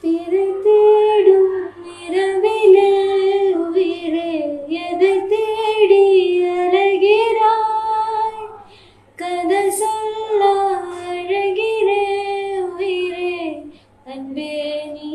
பிறை தேடும் இரவிலே உயிரே எதை தேடி அலைகிறாய் கதை சொல்ல அழகிறே உயிரே அன்பே நீ